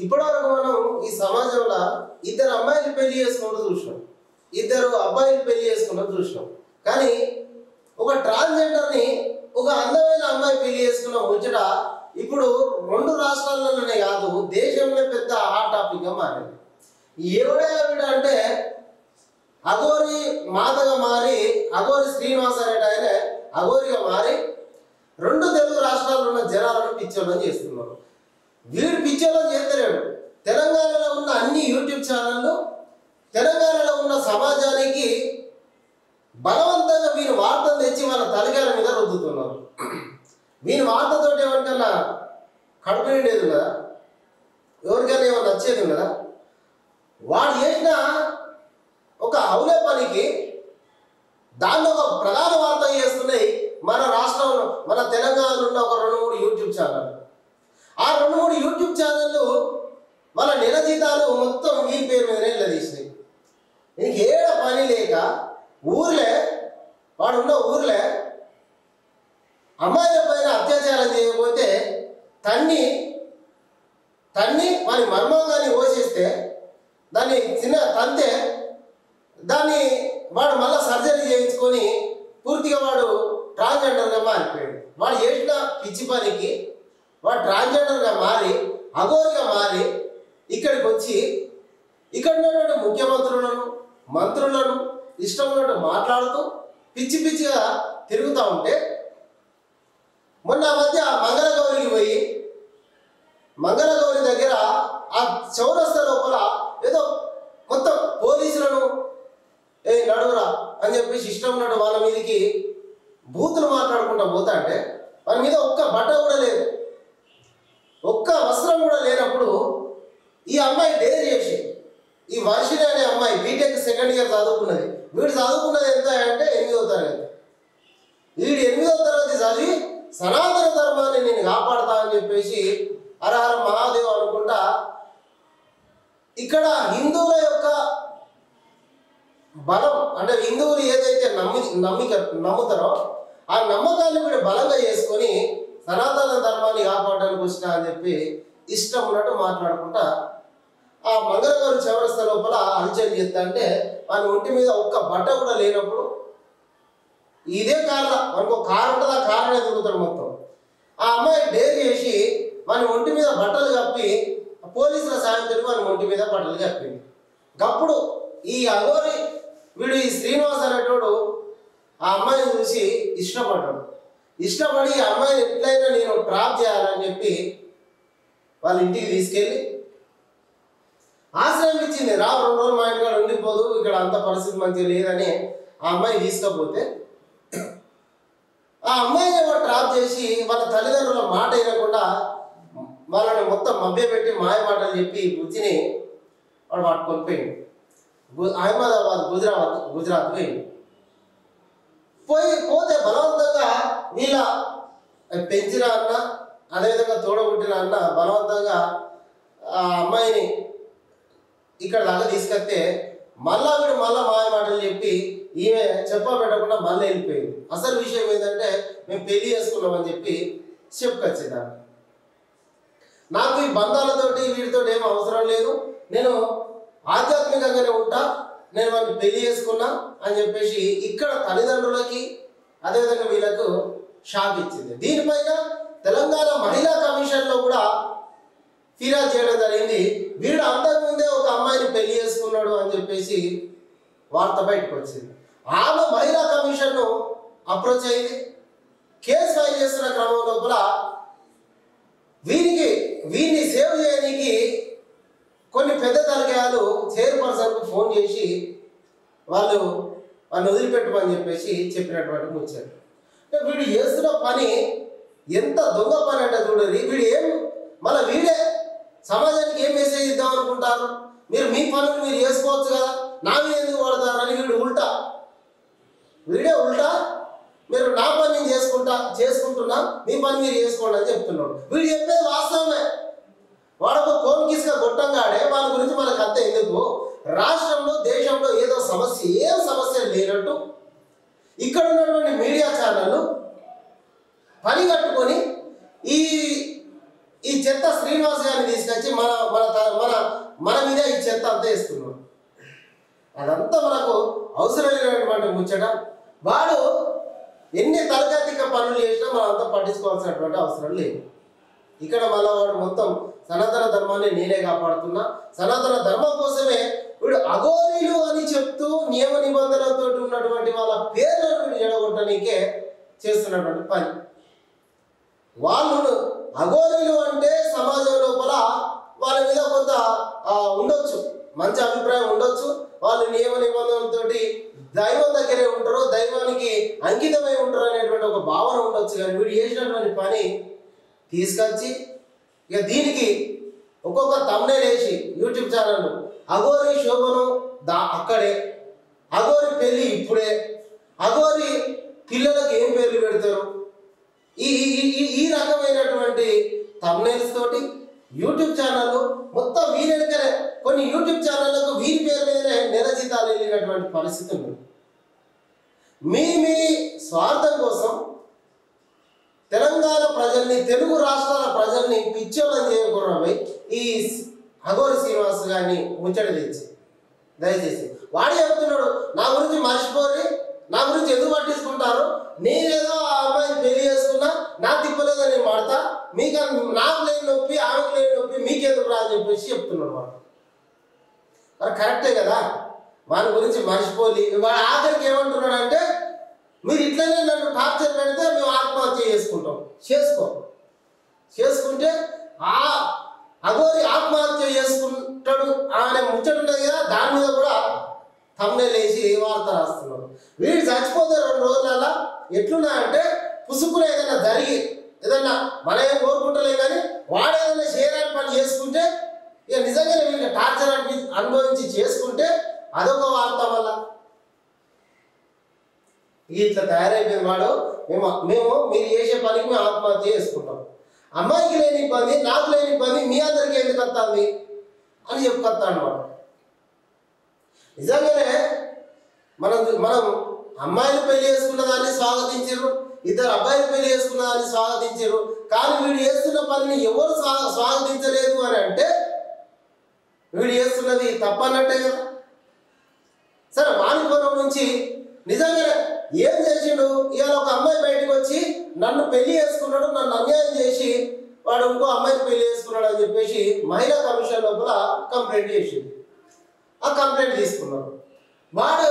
ఇప్పటివరకు మనం ఈ సమాజంలో ఇద్దరు అమ్మాయిలు పెళ్లి చేసుకుంటూ చూసినాం, ఇద్దరు అబ్బాయిలు పెళ్లి చేసుకున్నది చూసినాం. కానీ ఒక ట్రాన్స్జెండర్ని ఒక అందమైన అమ్మాయి పెళ్లి చేసుకున్న ముచ్చట ఇప్పుడు 2 రాష్ట్రాలలోనే కాదు దేశంలో పెద్ద హాట్ టాపిక్గా మారింది. ఎవడ అంటే అఘోరి మాతగా మారి అఘోరి శ్రీనివాస్ అనేట ఆయన అఘోరిగా మారి 2 తెలుగు రాష్ట్రాల్లో ఉన్న జనాలను పిచ్చోళ్ళని చేస్తున్నారు. వీడు పిచ్చోళ్ళని చేస్తలేడు. తెలంగాణలో ఉన్న అన్ని యూట్యూబ్ ఛానళ్ళు తెలంగాణలో ఉన్న సమాజానికి బలవంతంగా వీని వార్తలు తెచ్చి వాళ్ళ తలకాయల మీద రుద్దుతున్నారు. వీని వార్తతో ఎవరికన్నా కడుపు నిండేది కదా, ఎవరికైనా ఏమో నచ్చేది కదా. వాడు చేసిన ఒక అవులే పనికి దాన్ని ఒక ప్రధాన వార్త చేస్తున్నాయి మన రాష్ట్రంలో, మన తెలంగాణలో ఉన్న ఒక 2-3 యూట్యూబ్ ఛానళ్ళు. ఆ 2-3 యూట్యూబ్ ఛానళ్ళు వాళ్ళ నెల జీతాలు మొత్తం వీని పేరు మీదనే నిలదీసినాయి. ఇంక ఏడ పని లేక ఊర్లే వాడు ఉన్న ఊర్లే అమ్మాయిల పైన అత్యాచారం చేయకపోతే తన్ని వాని మర్మంగాన్ని పోషిస్తే దాన్ని చిన్న తంతే దాన్ని వాడు మళ్ళీ సర్జరీ చేయించుకొని పూర్తిగా వాడు ట్రాన్స్జెండర్గా మారిపోయాడు. వాడు చేసిన పిచ్చి పనికి వాడు ట్రాన్స్జెండర్గా మారి అఘోరిగా మారి ఇక్కడికి వచ్చి ఇక్కడ ఉన్నటువంటి ముఖ్యమంత్రులను మంత్రులను ఇష్టం ఉన్నట్టు మాట్లాడుతూ పిచ్చి పిచ్చిగా తిరుగుతూ ఉంటే మొన్న మధ్య మంగళగౌరికి పోయి మంగళగౌరి దగ్గర ఆ చౌరస్తా లోపల ఏదో మొత్తం పోలీసులను నడువురా అని చెప్పేసి ఇష్టం ఉన్నట్టు వాళ్ళ మీదకి బూతులు మాట్లాడుకుంటూ పోతా అంటే వాళ్ళ మీద ఒక్క బట్ట కూడా లేదు, ఒక్క వస్త్రం కూడా లేనప్పుడు ఈ అమ్మాయి డేర్ చేసి ఈ వర్షిణి అనే అమ్మాయి బీటెక్ సెకండ్ ఇయర్ చదువుకున్నది. వీడు చదువుకున్నది ఎంత అంటే 8వ తరగతి. వీడు 8వ తరగతి చదివి సనాతన ధర్మాన్ని నేను కాపాడతా అని చెప్పేసి హరహర మహాదేవ్ అనుకుంటా ఇక్కడ హిందువుల యొక్క బలం అంటే హిందువులు ఏదైతే నమ్ముతారో ఆ నమ్మకాన్ని వీడు బలంగా చేసుకొని సనాతన ధర్మాన్ని కాపాడడానికి వచ్చినా అని చెప్పి ఇష్టం ఉన్నట్టు మాట్లాడుకుంటా ఆ మంగళగౌరి చౌరస్తా లోపల హల్చల్ చేస్తా అంటే వాని ఒంటి మీద ఒక్క బట్ట కూడా లేనప్పుడు ఇదే కారణం మనకు కారు ఉంటుంది, ఆ కారణం ఎదుగుతాడు మొత్తం. ఆ అమ్మాయి డేర్ చేసి వాని ఒంటి మీద బట్టలు కప్పి పోలీసుల సాయంతో వాని ఒంటి మీద బట్టలు కప్పింది. అప్పుడు ఈ అఘోరి వీడు ఈ శ్రీనివాస్ అనేటోడు ఆ అమ్మాయిని చూసి ఇష్టపడి ఆ అమ్మాయిని ఎట్లయినా నేను ట్రాప్ చేయాలని చెప్పి వాళ్ళ ఇంటికి తీసుకెళ్ళి ఆశ్రయం ఇచ్చింది. 2 రోజులు మా ఇంటికాడ ఉండిపోదు, ఇక్కడ అంత పరిస్థితి మంచిగా లేదని ఆ అమ్మాయి తీసుకపోతే ఆ అమ్మాయిని ఎవరు ట్రాప్ చేసి వాళ్ళ తల్లిదండ్రుల మాట వినకుండా వాళ్ళని మొత్తం మభ్యపెట్టి మాయ మాటలు చెప్పి బుజ్జిని వాడు పట్టుకొని పోయింది. అహ్మదాబాద్ గుజరాత్ పోతే బలవంతంగా వీళ్ళ పెంచిన అన్న అదేవిధంగా తోడబుట్టిన అన్న బలవంతంగా ఆ అమ్మాయిని ఇక్కడ దాకా తీసుకొస్తే మళ్ళా వీడు మళ్ళా మాయ మాటలు చెప్పి ఈమె చెప్పబెట్టకుండా మళ్ళీ వెళ్ళిపోయింది. అసలు విషయం ఏంటంటే మేము పెళ్లి చేసుకున్నామని చెప్పి చెప్పుకొచ్చేదాన్ని. నాకు ఈ బంధాలతోటి వీటితో ఏం అవసరం లేదు, నేను ఆధ్యాత్మికంగానే ఉంటా, నేను వాడిని పెళ్లి చేసుకున్నా అని చెప్పేసి ఇక్కడ తల్లిదండ్రులకి అదేవిధంగా వీళ్ళకు షాక్ ఇచ్చింది. దీనిపైన తెలంగాణ మహిళా కమిషన్లో కూడా ఫిర్యాదు చేయడం జరిగింది. వీడు అంతకుముందే ఒక అమ్మాయిని పెళ్లి చేసుకున్నాడు అని చెప్పేసి వార్త బయటకు వచ్చింది. ఆమె మహిళా కమిషన్ను అప్రోచ్ అయింది. కేసు ఫైల్ చేస్తున్న క్రమం లోపల వీరిని సేవ్ చేయడానికి కొన్ని పెద్ద తలకాయలు చైర్పర్సన్కు ఫోన్ చేసి వాళ్ళని వదిలిపెట్టమని చెప్పేసి చెప్పినటువంటి ముచ్చారు. అంటే వీడు చేస్తున్న పని ఎంత దొంగ పని అంటే చూడండి. వీడు మళ్ళీ వీడే సమాజానికి ఏం మెసేజ్ ఇద్దాం అనుకుంటారు? మీరు మీ పనులు మీరు చేసుకోవచ్చు కదా, నా మీద ఎందుకు పడతారని వీడే ఉల్టా మీరు నా పని నేను చేసుకుంటున్నా, మీ పని మీరు చేసుకోండి అని చెప్తున్నాడు. వీడు చెప్పేది వాస్తవమే. వాడొక కోమికిస్గా గొట్టంగాడే వాళ్ళ గురించి మనకు అంత ఎందుకు? రాష్ట్రంలో దేశంలో ఏదో ఏం సమస్య లేనట్టు ఇక్కడ ఉన్నటువంటి మీడియా ఛానళ్ళు పని కట్టుకొని ఈ చెత్త శ్రీనివాస్ గారిని తీసుకొచ్చి మన అంతా ఇస్తున్నాడు. అదంతా మనకు అవసరమైనటువంటి ముచ్చట. వాడు ఎన్ని తలకాతిక పనులు చేసినా మనం అంతా పట్టించుకోవాల్సినటువంటి అవసరం లేదు. ఇక్కడ మళ్ళీ వాడు మొత్తం సనాతన ధర్మాన్ని నేనే కాపాడుతున్నా, సనాతన ధర్మం కోసమే వీడు అఘోరీలు అని చెప్తూ నియమ నిబంధనలతో ఉన్నటువంటి వాళ్ళ పేర్లను వీడు ఎడగొట్టడానికే చేస్తున్నటువంటి పని. వాళ్ళు అఘోరీలు అంటే సమాజం లోపల వాళ్ళ మీద కొంత ఉండొచ్చు, మంచి అభిప్రాయం ఉండొచ్చు. వాళ్ళు నియమ నిబంధనలతోటి దైవం దగ్గరే ఉంటారు, దైవానికి అంకితమై ఉంటారు అనేటువంటి ఒక భావన ఉండొచ్చు. కానీ వీడు చేసినటువంటి పని తీసుకొచ్చి ఇక దీనికి ఒక్కొక్క థంబ్నెయిల్ వేసి యూట్యూబ్ ఛానల్ అఘోరి శోభను అక్కడే, అఘోరి పెళ్ళి ఇప్పుడే, అఘోరి పిల్లలకు ఏం పేర్లు పెడతారు, ఈ ఈ రకమైనటువంటి థంబ్నెయిల్స్ తోటి యూట్యూబ్ ఛానల్ మొత్తం వీరెడకనే కొన్ని యూట్యూబ్ ఛానళ్లకు వీరి పేరు మీదనే నెల జీతాలు వెళ్ళినటువంటి పరిస్థితి ఉంది. మీ స్వార్థం కోసం తెలంగాణ ప్రజల్ని, తెలుగు రాష్ట్రాల ప్రజల్ని పిచ్చోళ్ళని చేయకూడదు. ఈ అఘోరి శ్రీనివాస్ గారిని ముచ్చట తెచ్చి దయచేసి వాడు చెప్తున్నాడు, నా గురించి మర్చిపోయి నా గురించి ఎందుకు పట్టించుకుంటారు, నేనేదో ఆ అమ్మాయిని పెళ్లి చేసుకున్నా నా తిప్పలేదో నేను వాడతా, మీకు నాకు లేని నొప్పి ఆమెకు లేని నొప్పి మీకెందుకు రా అని చెప్పేసి చెప్తున్నాడు. వాడు మరి కరెక్టే కదా, వాని గురించి మర్చిపోయి వాడు ఆఖరికి ఏమంటున్నాడు అంటే, మీరు ఇట్లనే నన్ను టార్చర్ పెడితే మేము ఆత్మహత్య చేసుకుంటాం. చేసుకుంటే ఆ అఘోరి ఆత్మహత్య చేసుకుంటాడు అనే ముచ్చట ఉన్నది కదా, దాని మీద కూడా థంబ్నెయిల్ వేసి వార్త రాస్తున్నాడు. వీడు చచ్చిపోతే 2 రోజులలో ఎట్లున్నాయంటే పుసుకున ఏదైనా జరిగి ఏదన్నా మనం ఏం కోరుకుంటలే కానీ వాడు ఏదైనా చేయరాని పని చేసుకుంటే ఇక నిజంగానే వీళ్ళకి టార్చర్ అనుభవించి చేసుకుంటే అదొక వార్త. వల్ల ఇట్లా తయారైపోయింది వాడు. మేము మీరు చేసే పనికి మేము ఆత్మహత్య చేసుకుంటాం, అమ్మాయికి లేని ఇబ్బంది నాకు లేని ఇబ్బంది మీ అందరికీ ఎందుకు వస్తుంది అని చెప్పుకొస్తాడు వాడు. నిజంగానే మనం అమ్మాయిలు పెళ్లి చేసుకున్న దాన్ని స్వాగతించారు, 2 అబ్బాయిలు పెళ్లి చేసుకున్న దాన్ని స్వాగతించారు. కానీ వీడు చేస్తున్న పనిని ఎవరు స్వాగతించలేదు అని అంటే వీడు చేస్తున్నది తప్పన్నట్టే కదా. సరే వాణిపురం నుంచి నిజంగా ఏం చేసిండు, ఇవాళ ఒక అమ్మాయి బయటకు వచ్చి నన్ను పెళ్లి చేసుకున్నాడు, నన్ను అన్యాయం చేసి వాడు ఇంకో అమ్మాయిని పెళ్లి చేసుకున్నాడు అని చెప్పేసి మహిళా కమిషన్ లోపల కంప్లైంట్ చేసింది. ఆ కంప్లైంట్ తీసుకున్నాడు. వాడు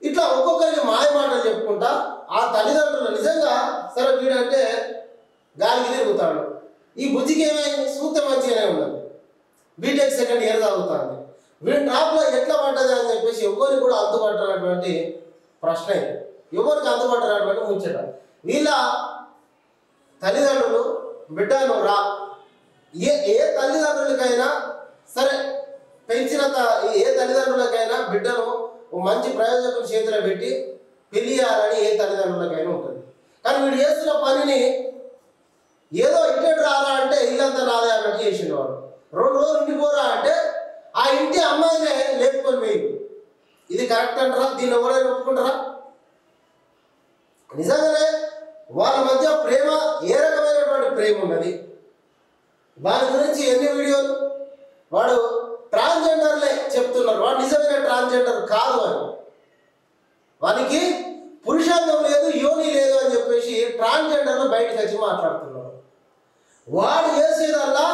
ఇట్లా ఒక్కొక్కరికి మాయ మాటలు చెప్పుకుంటా ఆ తల్లిదండ్రులు నిజంగా సరే వీడంటే గాలికి తిరుగుతాడు. ఈ బుజ్జికి ఏమైంది, సూత మంచిగానే ఉన్నది, బీటెక్ 2nd ఇయర్ చదువుతుంది, వీడి డ్రాప్లో ఎట్లా పడ్డది అని చెప్పేసి ఎవరికి కూడా అందుబట్టనటువంటి ప్రశ్న, ఎవరికి అందుబట్టనటువంటి ముచ్చట. వీళ్ళ తల్లిదండ్రులు బిడ్డను ఏ తల్లిదండ్రులకైనా సరే పెంచిన ఏ తల్లిదండ్రులకైనా బిడ్డను మంచి ప్రయోజకుల చేతిలో పెట్టి పెళ్లి చేయాలని ఏ తల్లిదండ్రులకైనా ఉంటుంది. కానీ వీడు చేస్తున్న పనిని ఏదో ఇట్టేడు రారా అంటే ఇల్లంతా రాదా అన్నట్టు చేసిండు వాడు. 2 రోజులు ఉండిపోరా అంటే ఆ ఇంటి అమ్మాయినే లేపుకొని పోయింది. ఇది కరెక్ట్ అంటారా? దీన్ని ఎవరైనా ఒప్పుకుంటారా? నిజంగానే వాళ్ళ మధ్య ప్రేమ ఏ రకమైనటువంటి ప్రేమ ఉన్నది, దాని గురించి ఎన్ని వీడియోలు. వాడు ట్రాన్స్జెండర్లే చెప్తున్నారు, వాడు నిజమైన ట్రాన్స్జెండర్ కాదు అని, వానికి పురుషాంగం లేదు యోని లేదు అని చెప్పేసి ట్రాన్స్జెండర్లు బయటకు వచ్చి మాట్లాడుతున్నారు. వాడు చేసేదల్లా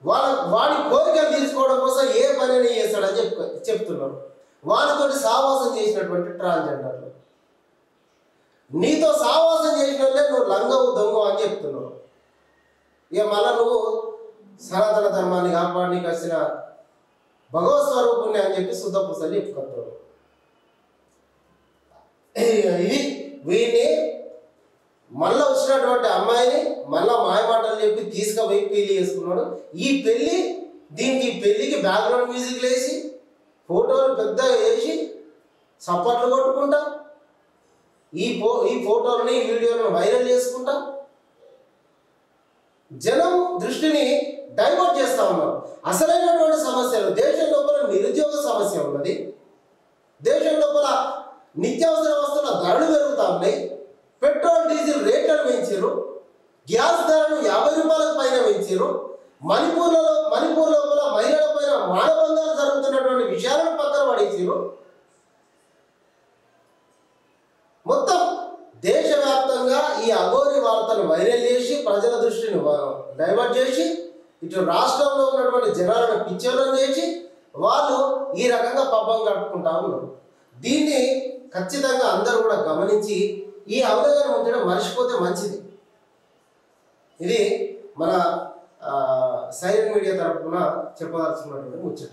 వాడి కోరికలు తీర్చుకోవడం కోసం ఏ పనిని చేస్తాడని చెప్తున్నారు. వాడితోటి సావాసం చేసినటువంటి ట్రాన్స్జెండర్లు నీతో సావాసం చేసిన వాళ్ళే నువ్వు లంగవు దొంగ అని చెప్తున్నావు. ఇక మళ్ళా నువ్వు సనాతన ధర్మాన్ని కాపాడడానికి వచ్చిన భగవత్ స్వరూపుణ్ణి అని చెప్పి శుద్ధ పుస్తలు చెప్పుకుంటారు. ఇది వీడిని మళ్ళీ వచ్చినటువంటి అమ్మాయిని మళ్ళీ మాయమాటలు చెప్పి తీసుకుపోయి పెళ్లి చేసుకున్నాడు. ఈ పెళ్ళి దీనికి పెళ్ళికి బ్యాక్గ్రౌండ్ మ్యూజిక్ వేసి ఫోటోలు పెద్దగా వేసి చప్పట్లు కొట్టుకుంటా ఈ ఫోటోలని ఈ వీడియోలను వైరల్ చేసుకుంటా జనం దృష్టిని డైవర్ట్ చేస్తూ ఉన్నారు. అసలైనటువంటి సమస్యలు దేశం లోపల నిరుద్యోగ సమస్య ఉన్నది, దేశం లోపల నిత్యావసర వస్తువుల ధరలు పెరుగుతూ ఉన్నాయి, పెట్రోల్ డీజిల్ రేట్లను పెంచారు, గ్యాస్ ధరను 50 రూపాయలకు పైన పెంచారు, మణిపూర్ లోపల మహిళల పైన మానభంగాలు జరుగుతున్నటువంటి విషయాలను పక్కన పడేసిరు. మొత్తం దేశవ్యాప్తంగా ఈ అఘోరి వార్తను వైరల్ చేసి ప్రజల దృష్టిని డైవర్ట్ చేసి ఇటు రాష్ట్రంలో ఉన్నటువంటి జనాలను పిచ్చోళ్ళం చేసి వాళ్ళు ఈ రకంగా పబ్బం గడుపుకుంటా ఉన్నారు. దీన్ని ఖచ్చితంగా అందరూ కూడా గమనించి ఈ అవగాహన ఉంచడం మర్చిపోతే మంచిది. ఇది మన సైరన్ మీడియా తరఫున చెప్పదలుచుకున్నటువంటి ముచ్చట.